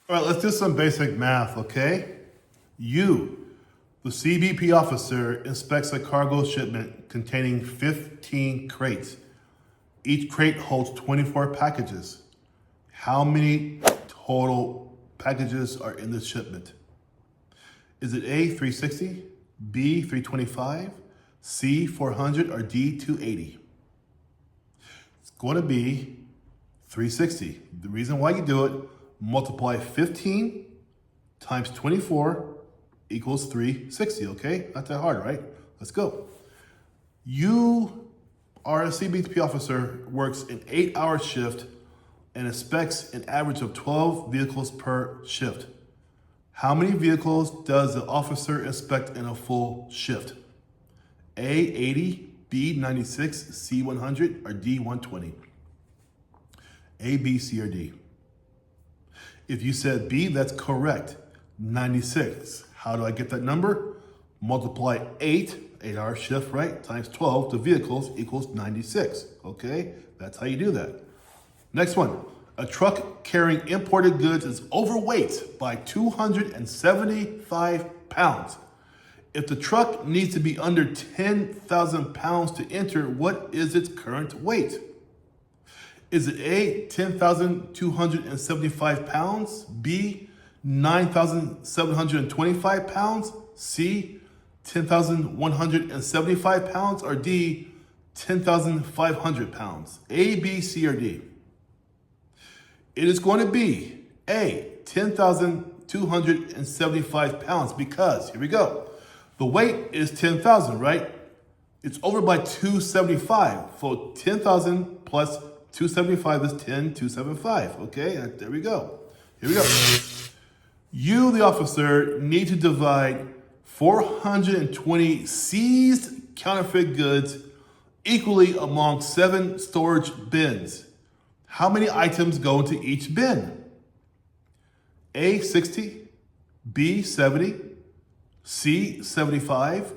All right, let's do some basic math, okay? You, the CBP officer, inspects a cargo shipment containing 15 crates. Each crate holds 24 packages. How many total packages are in this shipment? Is it A, 360, B, 325, C, 400, or D, 280? It's going to be 360. The reason why you do it, multiply 15 times 24 equals 360, okay? Not that hard, right? Let's go. You are a CBP officer, works an 8-hour shift and inspects an average of 12 vehicles per shift. How many vehicles does the officer inspect in a full shift? A, 80, B, 96, C, 100, or D, 120? A, B, C, or D? If you said B, that's correct. 96. How do I get that number? Multiply 8-hour shift, right? Times 12 to vehicles equals 96. Okay, that's how you do that. Next one. A truck carrying imported goods is overweight by 275 pounds. If the truck needs to be under 10,000 pounds to enter, what is its current weight? Is it A, 10,275 pounds, B, 9,725 pounds, C, 10,175 pounds, or D, 10,500 pounds? A, B, C, or D? It is going to be A, 10,275 pounds because, here we go, the weight is 10,000, right? It's over by 275, so 10,000 plus 275 is 10,275, okay? There we go. Here we go. You, the officer, need to divide 420 seized counterfeit goods equally among 7 storage bins. How many items go into each bin? A, 60, B, 70, C, 75,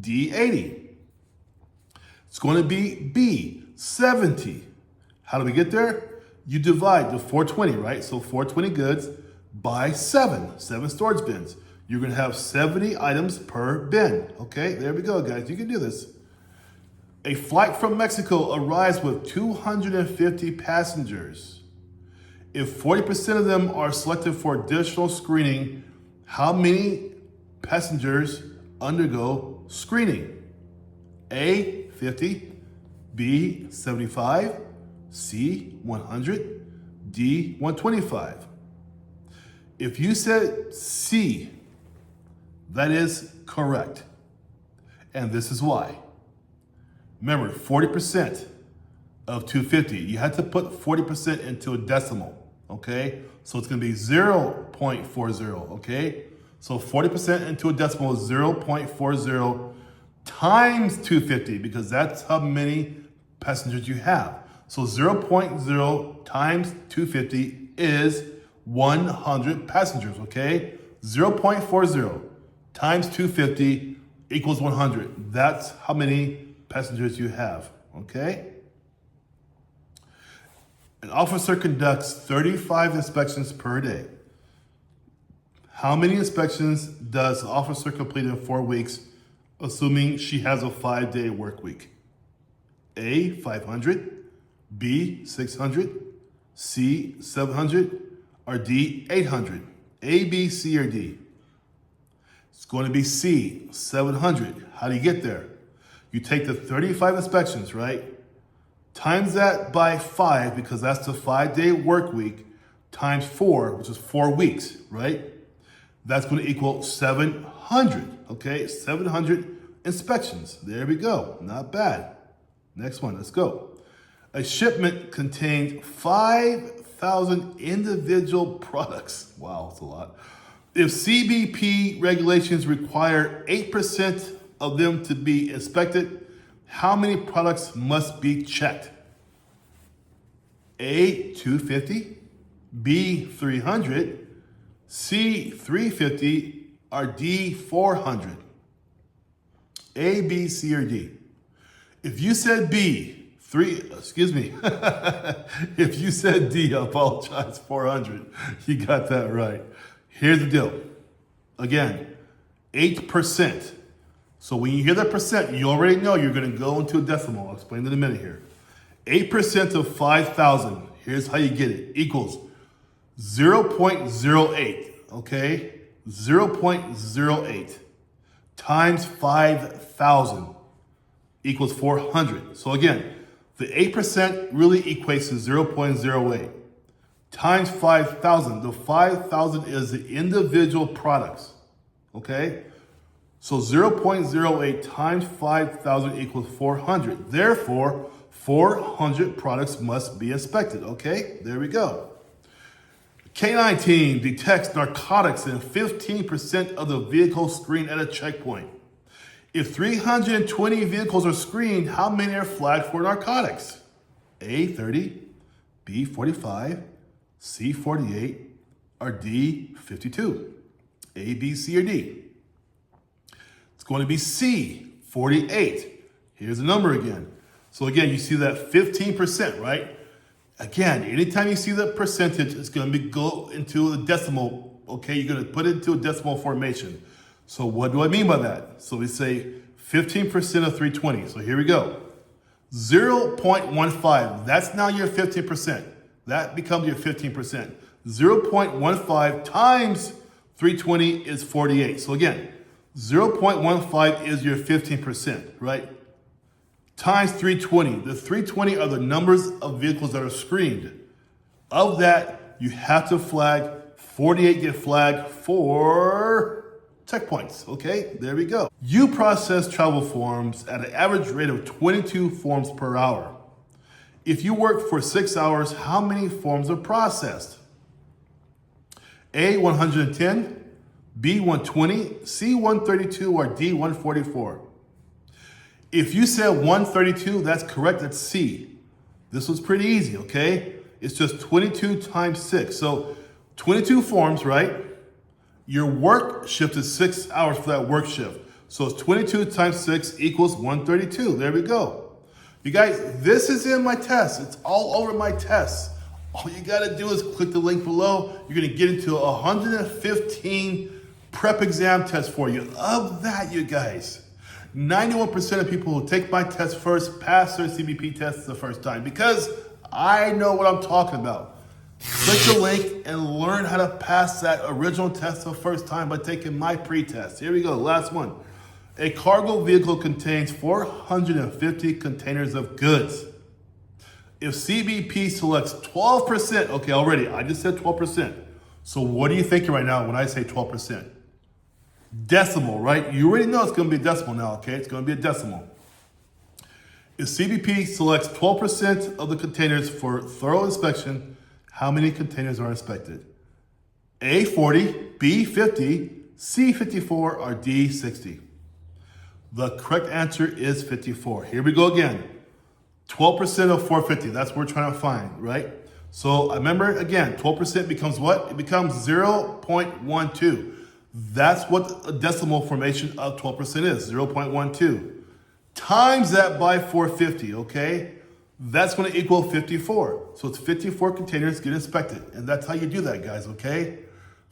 D, 80. It's going to be B, 70. How do we get there? You divide the 420, right? So 420 goods by 7 storage bins. You're going to have 70 items per bin. Okay, there we go, guys. You can do this. A flight from Mexico arrives with 250 passengers. If 40% of them are selected for additional screening, how many passengers undergo screening? A, 50, B, 75, C, 100, D, 125. If you said C, that is correct. And this is why. Remember, 40% of 250, you had to put 40% into a decimal, okay? So it's gonna be 0.40, okay? So 40% into a decimal is 0.40 times 250 because that's how many passengers you have. So 0.0 times 250 is 100 passengers, okay? 0.40 times 250 equals 100. That's how many passengers you have, okay? An officer conducts 35 inspections per day. How many inspections does the officer complete in 4 weeks, assuming she has a 5-day work week? A, 500, B, 600, C, 700, or D, 800? A, B, C, or D? It's going to be C, 700. How do you get there? You take the 35 inspections, right? Times that by 5, because that's the 5-day work week, times 4, which is 4 weeks, right? That's going to equal 700, okay? 700 inspections. There we go. Not bad. Next one, let's go. A shipment contains 5,000 individual products. Wow, that's a lot. If CBP regulations require 8% of them to be inspected, how many products must be checked? A, 250, B, 300, C, 350, or D, 400? A, B, C, or D? If you said B, excuse me. If you said D, I apologize, 400. You got that right. Here's the deal. Again, 8%. So when you hear that percent, you already know you're going to go into a decimal. I'll explain in a minute here. 8% of 5,000, here's how you get it, equals 0.08, okay? 0.08 times 5,000 equals 400. So again, the 8% really equates to 0.08 times 5,000. The 5,000 is the individual products, okay? So 0.08 times 5,000 equals 400. Therefore, 400 products must be inspected, okay? There we go. K9 team detects narcotics in 15% of the vehicles screened at a checkpoint. If 320 vehicles are screened, how many are flagged for narcotics? A, 30, B, 45, C, 48, or D, 52? A, B, C, or D? It's going to be C, 48. Here's the number again. So again, you see that 15%, right? Again, anytime you see that percentage, it's going to go into a decimal, okay? You're going to put it into a decimal formation. So what do I mean by that? So we say 15% of 320. So here we go. 0.15, that's now your 15%. That becomes your 15%. 0.15 times 320 is 48. So again, 0.15 is your 15%, right? Times 320. The 320 are the numbers of vehicles that are screened. Of that, you have to flag 48 get flagged for checkpoints. Okay, there we go. You process travel forms at an average rate of 22 forms per hour. If you work for 6 hours, how many forms are processed? A, 110, B, 120, C, 132, or D, 144? If you said 132, that's correct, that's C. This was pretty easy, okay? It's just 22 times 6. So 22 forms, right? Your work shift is 6 hours for that work shift. So it's 22 times 6 equals 132. There we go. You guys, this is in my test. It's all over my test. All you gotta do is click the link below. You're gonna get into 115 prep exam tests for you. Of that, you guys, 91% of people who take my test first pass their CBP tests the first time because I know what I'm talking about. Click the link and learn how to pass that original test the first time by taking my pre-test. Here we go, last one. A cargo vehicle contains 450 containers of goods. If CBP selects 12%, okay, already, I just said 12%. So what are you thinking right now when I say 12%? Decimal, right? You already know it's going to be a decimal now, okay? It's going to be a decimal. If CBP selects 12% of the containers for thorough inspection, how many containers are inspected? A, 40, B, 50, C, 54, or D, 60? The correct answer is 54. Here we go again. 12% of 450, that's what we're trying to find, right? So remember, again, 12% becomes what? It becomes 0.12. That's what a decimal formation of 12% is, 0.12. Times that by 450, okay? That's going to equal 54. So it's 54 containers get inspected. And that's how you do that, guys, okay?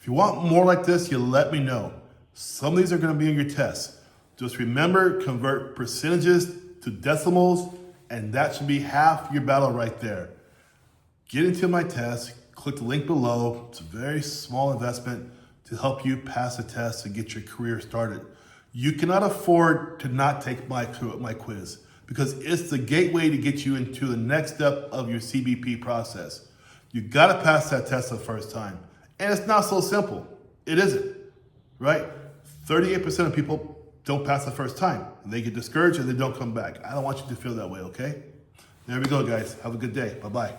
If you want more like this, you let me know. Some of these are going to be in your test. Just remember, convert percentages to decimals, and that should be half your battle right there. Get into my test, click the link below. It's a very small investment to help you pass the test and get your career started. You cannot afford to not take my quiz because it's the gateway to get you into the next step of your CBP process. You gotta pass that test the first time. And it's not so simple. It isn't, right? 38% of people don't pass the first time. And they get discouraged and they don't come back. I don't want you to feel that way, okay? There we go, guys. Have a good day. Bye-bye.